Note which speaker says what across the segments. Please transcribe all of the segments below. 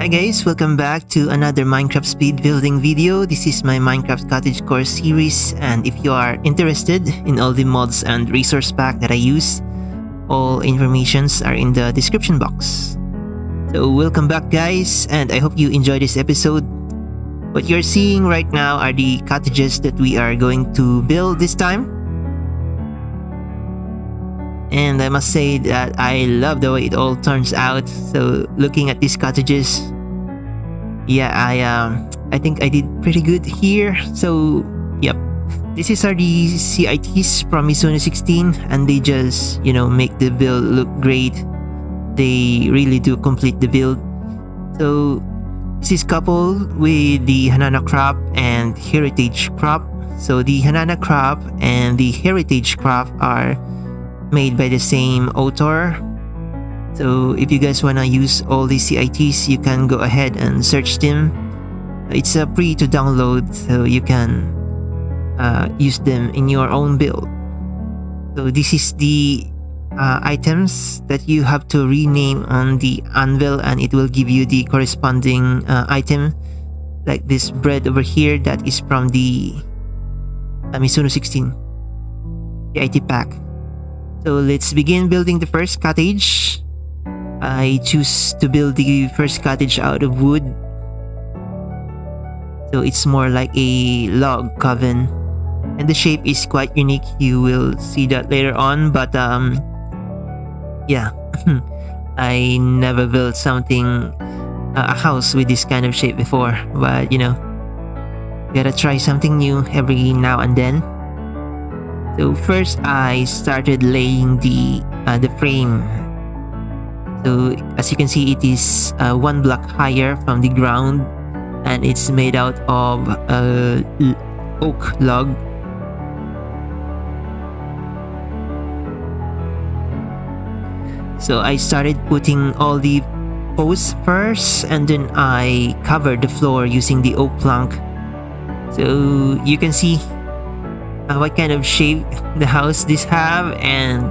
Speaker 1: Hi guys, welcome back to another Minecraft speed building video. This is my Minecraft Cottagecore series, and if you are interested in all the mods and resource pack that I use, all informations are in the description box. So welcome back guys, and I hope you enjoy this episode. What you're seeing right now are the cottages that we are going to build this time. And I must say that I love the way it all turns out. So looking at these cottages, yeah, I think I did pretty good here. So yep, these are the CITs from Mizuno 16, and they just, you know, make the build look great. They really do complete the build. So this is coupled with the Hananacraft and Heritage Crop. So the Hananacraft and the Heritage Crop are made by the same author. So if you guys wanna use all these CITs, you can go ahead and search them. It's free to download, so you can use them in your own build. So this is the items that you have to rename on the anvil, and it will give you the corresponding item, like this bread over here that is from the Mizuno 16 CIT pack. So let's begin building the first cottage. I choose to build the first cottage out of wood. So it's more like a log coven. And the shape is quite unique. You will see that later on. But yeah, I never built something, a house with this kind of shape before. But you know, gotta try something new every now and then. So first I started laying the frame. So as you can see, it is 1 block higher from the ground, and it's made out of oak log. So I started putting all the posts first, and then I covered the floor using the oak plank. So you can see what kind of shape the house this have, and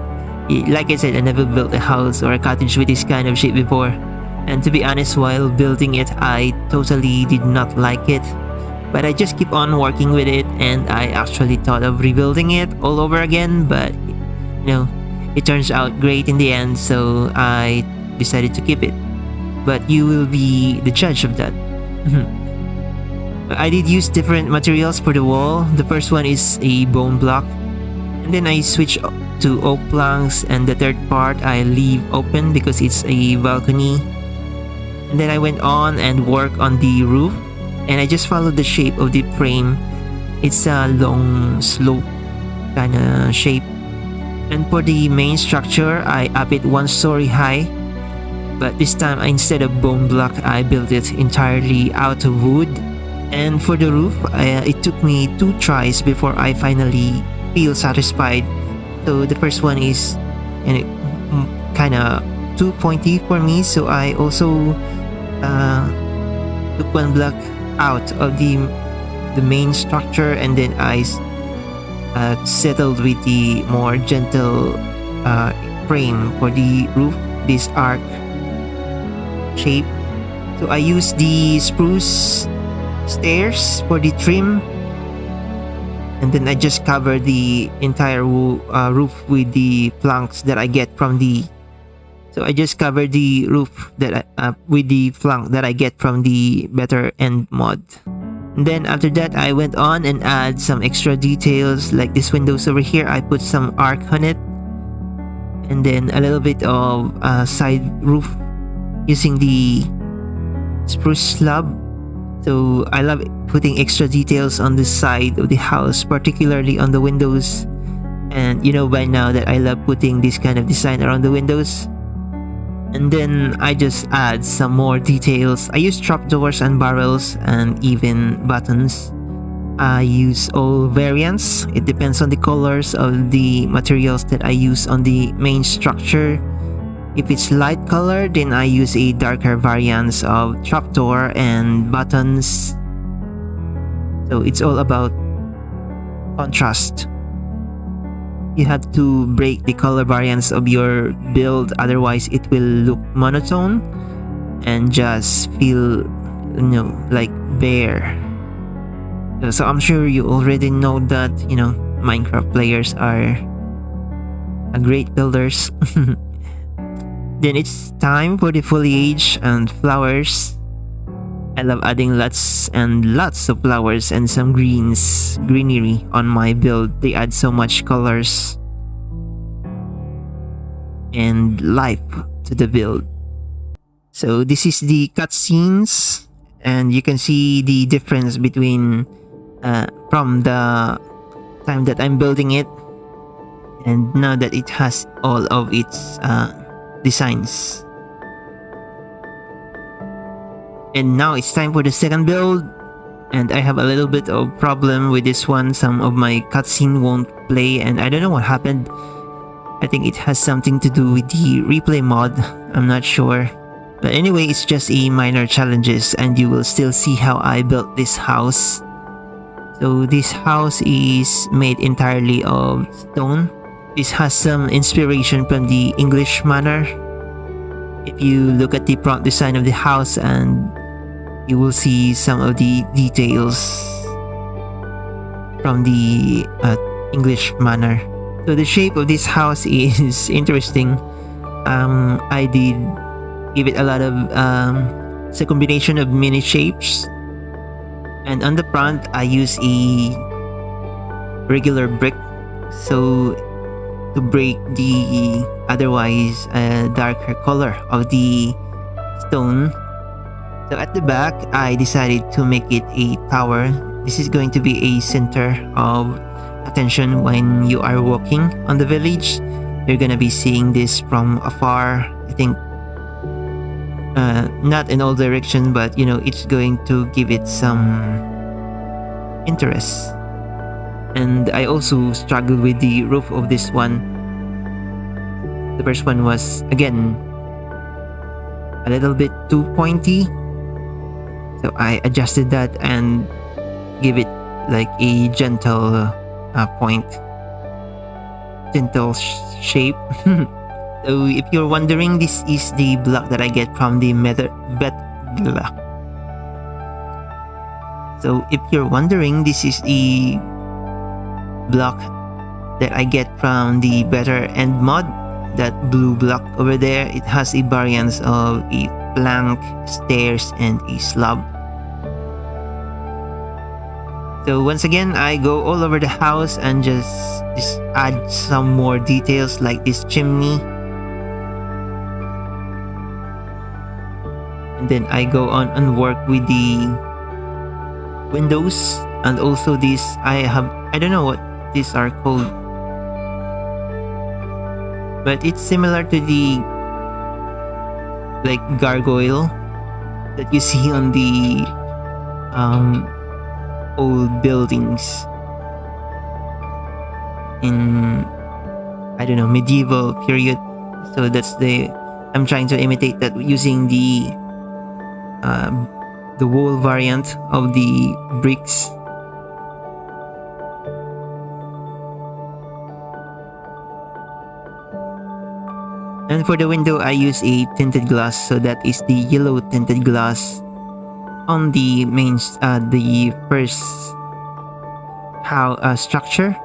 Speaker 1: like I said, I never built a house or a cottage with this kind of shape before. And to be honest, while building it, I totally did not like it, but I just keep on working with it, and I actually thought of rebuilding it all over again, but you know, it turns out great in the end, so I decided to keep it. But you will be the judge of that. I did use different materials for the wall. The first one is a bone block, and then I switched to oak planks, and the third part I leave open because it's a balcony. And then I went on and worked on the roof, and I just followed the shape of the frame. It's a long slope kind of shape. And for the main structure, I up it 1 story high, but this time instead of bone block, I built it entirely out of wood. And for the roof, it took me 2 tries before I finally feel satisfied. So the first one is kind of too pointy for me, so I also took 1 block out of the main structure, and then I settled with the more gentle frame for the roof, this arc shape. So I used the spruce stairs for the trim, and then I just cover the entire roof with the planks that I get from the. So I just covered the roof that with the plank that I get from the Better End mod. And then after that, I went on and add some extra details, like this windows over here. I put some arc on it, and then a little bit of side roof using the spruce slab. So I love putting extra details on the side of the house, particularly on the windows. And you know by now that I love putting this kind of design around the windows. And then I just add some more details. I use trapdoors and barrels and even buttons. I use all variants. It depends on the colors of the materials that I use on the main structure. If it's light color, then I use a darker variants of trapdoor and buttons. So it's all about contrast. You have to break the color variance of your build, otherwise it will look monotone. and just feel, like bare. So I'm sure you already know that, Minecraft players are great builders. Then it's time for the foliage and flowers. I love adding lots and lots of flowers and some greenery on my build. They add so much colors and life to the build. So this is the cutscenes, and you can see the difference between from the time that I'm building it and now that it has all of its designs. And now it's time for the second build, and I have a little bit of problem with this one. Some of my cutscene won't play, and I don't know what happened. I think it has something to do with the replay mod. I'm not sure. But anyway, it's just a minor challenges, and you will still see how I built this house. So this house is made entirely of stone. This has some inspiration from the English manor. If you look at the prompt design of the house, and you will see some of the details from the English manor. So the shape of this house is interesting. I did give it a lot of it's a combination of mini shapes, and on the front I use a regular brick, so to break the otherwise darker color of the stone. So at the back I decided to make it a tower. This is going to be a center of attention when you are walking on the village. You're gonna be seeing this from afar. I think not in all directions, but it's going to give it some interest. And I also struggled with the roof of this one. The first one was again a little bit too pointy, so I adjusted that and give it like a gentle gentle shape. So if you're wondering, this is the block that I get from the So if you're wondering, this is the block that I get from the Better End mod. That blue block over there, it has a variance of a plank, stairs, and a slab. So once again, I go all over the house and just add some more details like this chimney. And then I go on and work with the windows, and also this I don't know what these are called, but it's similar to the like gargoyle that you see on the old buildings in, I don't know, medieval period. So I'm trying to imitate that using the wall variant of the bricks. And for the window, I use a tinted glass, so that is the yellow tinted glass on the the first structure.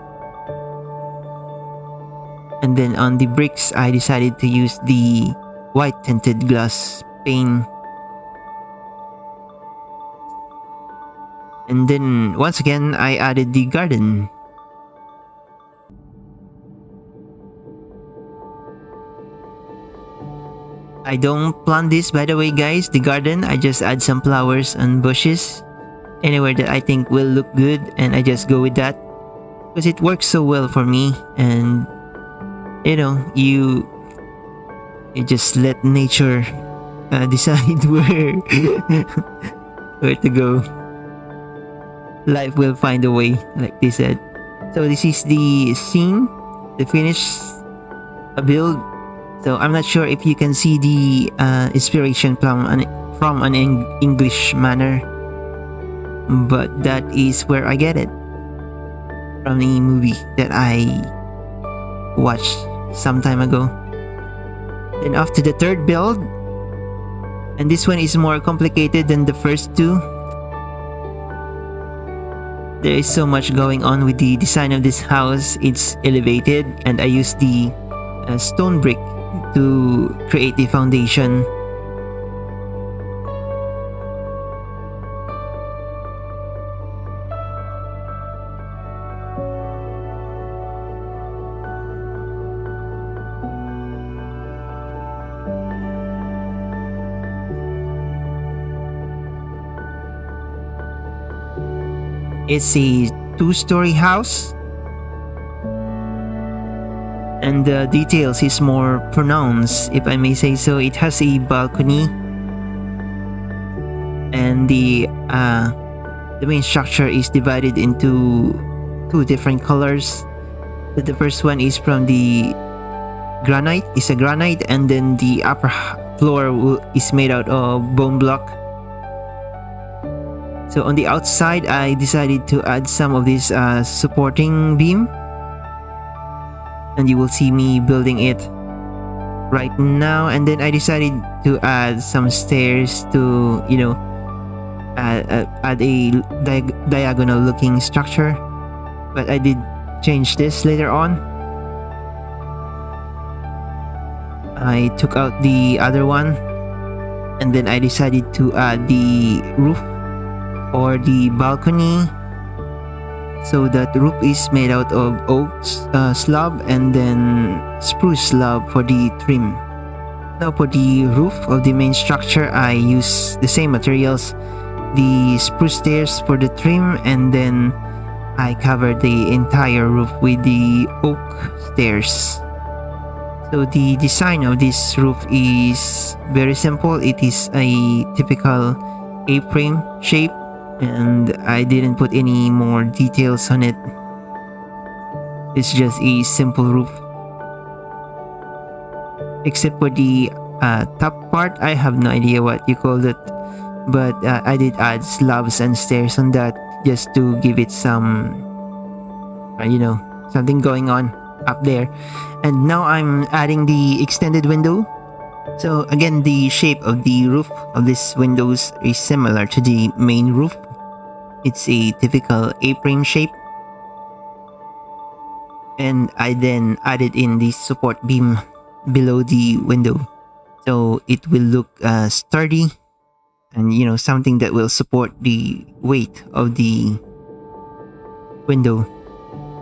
Speaker 1: And then on the bricks, I decided to use the white tinted glass pane. And then once again, I added the garden. I don't plant this, by the way, guys, the garden. I just add some flowers and bushes anywhere that I think will look good, and I just go with that because it works so well for me. And you just let nature decide where to go. Life will find a way, like they said. So this is the scene, the finished build. So I'm not sure if you can see the inspiration from an English manor, but that is where I get it, from the movie that I watched some time ago. Then after the third build, And this one is more complicated than the first two. There is so much going on with the design of this house. It's elevated, and I used the stone brick to create the foundation. It's a two-story house, and the details is more pronounced, if I may say so. It has a balcony, and the main structure is divided into two different colors. The first one is from the granite, and then the upper floor is made out of bone block. So on the outside, I decided to add some of this supporting beam, and you will see me building it right now. And then I decided to add some stairs to, add a diagonal looking structure, but I did change this later on. I took out the other one, and then I decided to add the roof or the balcony. So that roof is made out of oak slab and then spruce slab for the trim. Now for the roof of the main structure, I use the same materials, the spruce stairs for the trim, and then I covered the entire roof with the oak stairs. So the design of this roof is very simple. It is a typical A-frame shape, and I didn't put any more details on it. It's just a simple roof, except for the top part. I have no idea what you call it, but I did add slabs and stairs on that just to give it some something going on up there. And now I'm adding the extended window. So again, the shape of the roof of these windows is similar to the main roof. It's a typical A-frame shape. And I then added in the support beam below the window, so it will look sturdy and something that will support the weight of the window.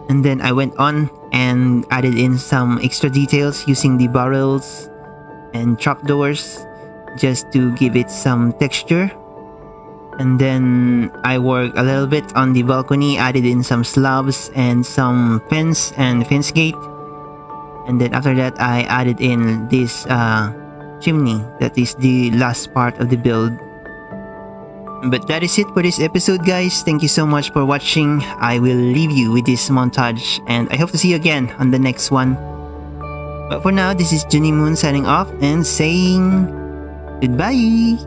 Speaker 1: And then I went on and added in some extra details using the barrels and trapdoors just to give it some texture. And then I worked a little bit on the balcony, added in some slabs and some fence and fence gate. And then after that, I added in this chimney. That is the last part of the build. But that is it for this episode, guys. Thank you so much for watching. I will leave you with this montage, and I hope to see you again on the next one. But for now, this is JoneyMoon signing off and saying goodbye.